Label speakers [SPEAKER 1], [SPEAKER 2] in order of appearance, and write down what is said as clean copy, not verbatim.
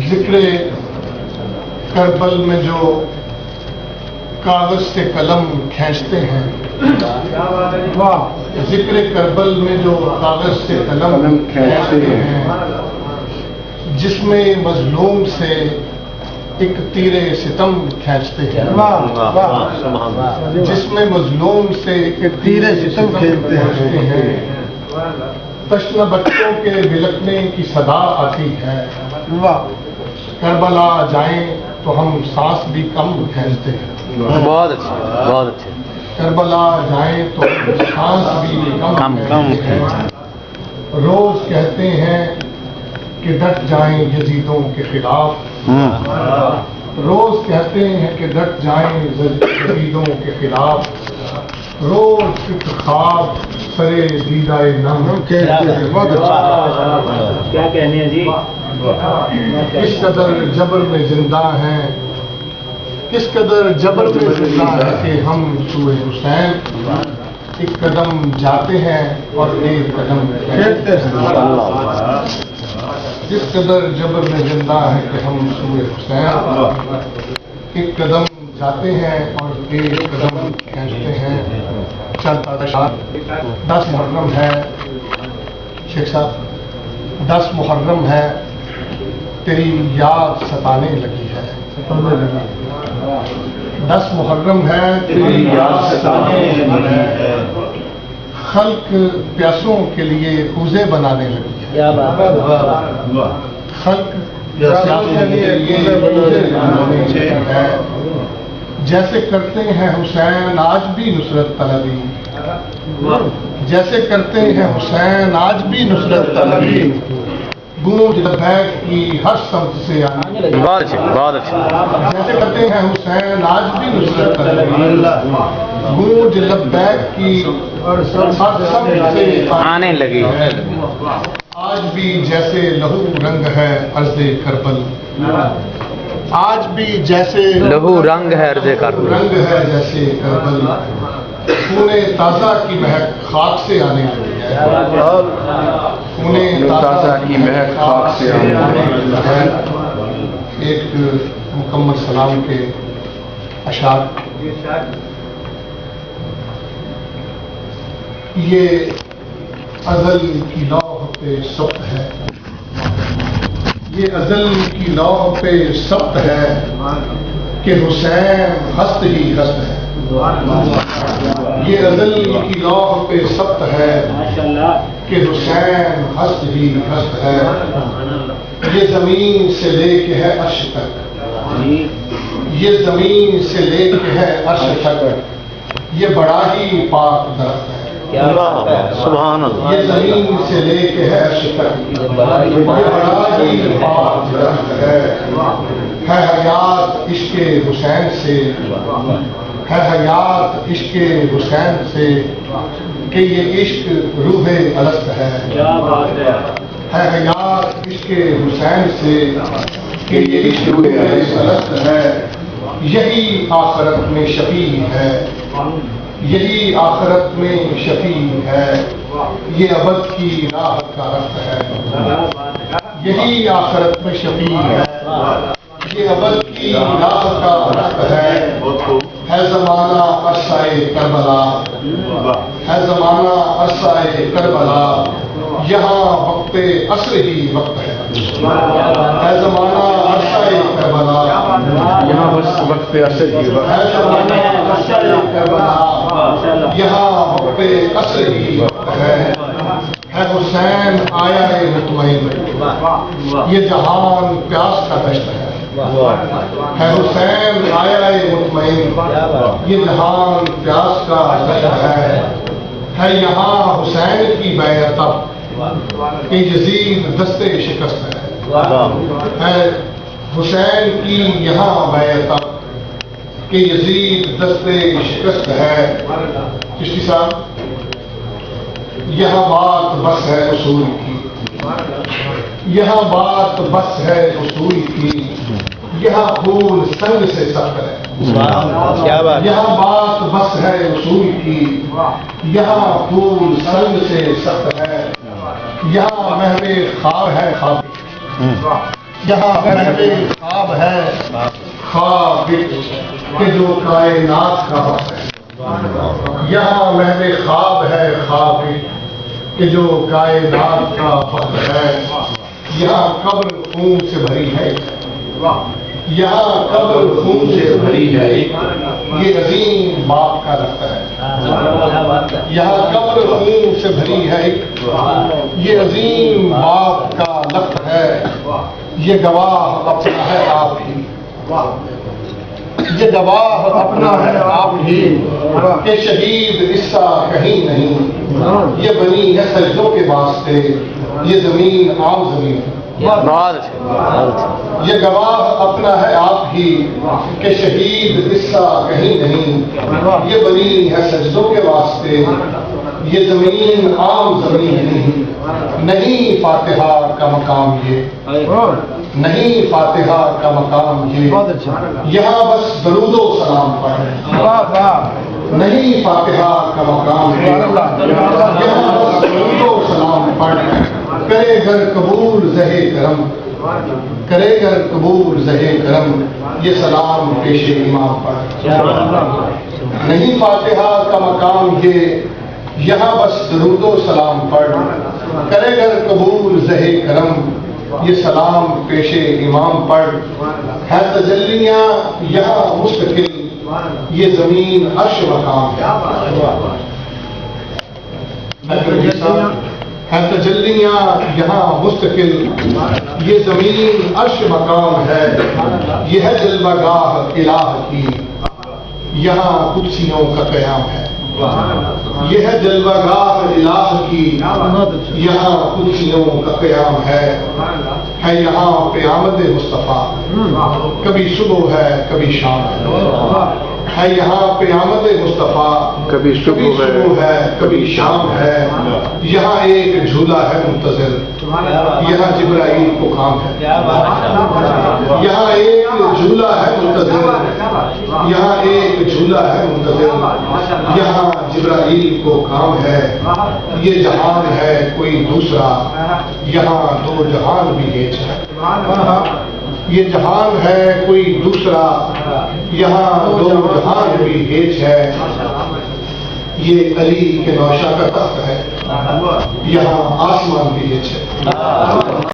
[SPEAKER 1] ذکر کربل میں جو کاغذ سے قلم کھینچتے ہیں، ذکر کربل میں جو کاغذ سے قلم کھینچتے ہیں، جس میں مظلوم سے ایک تیر ستم کھینچتے ہیں، جس میں مظلوم سے ایک تیر ستم کھینچتے ہیں، تشنہ بچوں کے بلکنے کی صدا آتی ہے، کربلا جائیں تو ہم سانس بھی کم کھینچتے ہیں۔
[SPEAKER 2] بہت اچھے، بہت اچھے۔
[SPEAKER 1] کربلا جائیں تو ہم سانس بھی کم کھینچتے ہیں۔ روز کہتے ہیں کہ ڈٹ جائیں یزیدوں کے خلاف، روز کہتے ہیں کہ ڈٹ جائیں یزیدوں کے خلاف، روز ایک خواب سرے دیدائے نم
[SPEAKER 3] کیا کہنے ہیں جی؟
[SPEAKER 1] کس قدر جبر میں زندہ ہیں، کس قدر جبر میں زندہ ہے کہ ہم سوئے حسین ایک قدم جاتے ہیں اور ایک قدم پھیرتے ہیں۔ جس قدر جبر میں زندہ ہے کہ ہم سوئے حسین ایک قدم جاتے ہیں اور ایک قدم کھینچتے ہیں۔ چلتا 10 محرم ہے شیخ صاحب، 10 محرم ہے، تیری یاد ستانے لگی ہے، 10 محرم ہے، تیری یاد ستانے لگی ہے، خلق پیاسوں کے لیے کوزے بنانے لگی ہے، خلق پیاسوں کے لیے کوزے بنانے لگی ہے، جیسے کرتے ہیں حسین آج بھی نصرت طلبی، جیسے کرتے ہیں حسین آج بھی نصرت طلبی، گونج لبیک کی ہر سمت سے آنے لگی،
[SPEAKER 2] بہت اچھے، بہت اچھے۔
[SPEAKER 1] جیسے کرتے ہیں حسین آج بھی نصرت طلبی، گونج لبیک کی ہر سمت سے
[SPEAKER 2] آنے لگی،
[SPEAKER 1] آج بھی جیسے لہو رنگ ہے عرض کربل، آج بھی جیسے
[SPEAKER 2] لہو رنگ ہے عرض کربل،
[SPEAKER 1] رنگ ہے جیسے کربل، خون تازہ کی مہک خاک سے آنے لگی ہے، خون تازہ کی مہک خاک سے آنے لگی ہے۔ ایک مکمل سلام کے اشعار، یہ ازل کی لوح پہ ثبت ہے، یہ ازل کی لوح پہ ثبت ہے کہ حسین ہست ہی ہست ہے، یہ ازل کی لوح پہ ثبت ہے کہ حسین ہست ہی ہست ہے، یہ زمین سے لے کے ہے عرش تک، یہ زمین سے لے کے ہے عرش تک، یہ بڑا ہی پاک درخت ہے،
[SPEAKER 2] سبحان اللہ،
[SPEAKER 1] یہ زمین سے لے کے ہے عرش تک، یہ بڑا ہی پاک درخت ہے حیات عشق حسین سے، ہے حیات عشق حسین سے کہ یہ عشق روح الست ہے حیات عشق حسین سے کہ یہ عشق روح الست ہے، یہی آخرت میں شفیع ہے، یہی آخرت میں شفیع ہے، یہ ابد کی راہ کا رخت ہے، یہی آخرت میں شفیع ہے، یہ ابد کی راہ کا رخت ہے زمانہ عرصہ کربلا، ہے زمانہ عرصہ کربلا، یہاں وقت عصر ہی وقت ہے زمانہ عرصہ کربلا، یہاں وقت عصر ہی وقت ہے زمانہ عرصہ کربلا، یہاں وقت عصر ہی وقت ہے حسین آیا ہے مطمئن، یہ جہان پیاس کا دشت ہے حسین آیا ہے مطمئن، یہ جہان پیاس کا دشت ہے یہاں حسین کی بیعت کہ یزید دستے شکست ہے حسین کی یہاں بیعت کہ یزید دستے شکست ہے۔ چشتی صاحب، یہاں بات بس ہے اصول کی، یہاں بات بس ہے اصول کی، یہاں خون سنگ سے سخت ہے، یہاں بات بس ہے اصول کی، یہاں خون سنگ سے سخت ہے، یہاں محو خواب ہے خواب، یہاں محب خواب ہے خواب کہ جو کائنات کا وقت ہے. یہاں محب خواب ہے خواب کہ جو کائنات کا وقت ہے. یہاں قبر خون سے بھری ہے. یہاں قبر خون سے بھری ہے. یہ عظیم باپ کا رخت ہے. یہاں قبر خون سے بھری ہے. یہ عظیم باپ کا لخت ہے. یہ گواہ اپنا ہے آپ ہی. یہ گواہ اپنا ہے آپ ہی کہ شہید قصہ کہیں نہیں. یہ بنی ہے سجدوں کے واسطے. یہ زمین عام زمین.
[SPEAKER 2] بہت اچھا.
[SPEAKER 1] یہ گواہ اپنا ہے آپ ہی کہ شہید قصہ کہیں نہیں. یہ بنی ہے سجدوں کے واسطے. یہ زمین عام زمین نہیں. فاتحہ کا مقام یہ نہیں. فاتحہ کا مقام یہ یہاں بس درود و سلام پڑھ نہیں. فاتحہ کا مقام یہ یہاں بس درود و سلام پڑھ. کرے گر قبول زہے کرم. کرے گر قبول زہے کرم. یہ سلام پیش امام پڑھ نہیں. فاتحہ کا مقام یہ یہاں بس درود و سلام پڑھ. کرے گر قبول زہے کرم. یہ سلام پیش امام پڑھ. ہے تجلیاں یہاں مستقل. یہ زمین عرش مقام ہے. تجلیاں یہاں مستقل. یہ زمین عرش مقام ہے. یہ ہے جلوہ گاہ الہ کی. یہاں قدسیوں کا قیام ہے. یہ ہے جلوہ گاہ الہ کی. یہاں قدسیوں کا قیام ہے. یہاں قیامت مصطفیٰ. کبھی صبح ہے کبھی شام ہے. یہاں قیامت مصطفیٰ. کبھی صبح ہے کبھی شام ہے. یہاں ایک جھولا ہے منتظر. یہاں جبرائیل کو کام ہے. یہاں ایک جھولا ہے منتظر. یہاں ایک جھولا ہے منتظر. یہاں جبرائیل کو کام ہے. یہ جہان ہے کوئی دوسرا. یہاں دو جہان بھی ایک ہے. یہ جہان ہے کوئی دوسرا. یہاں دو جہان بھی ایک ہے. یہ علی کے نوشہ کا تخت ہے. یہاں آسمان بھی ایک ہے.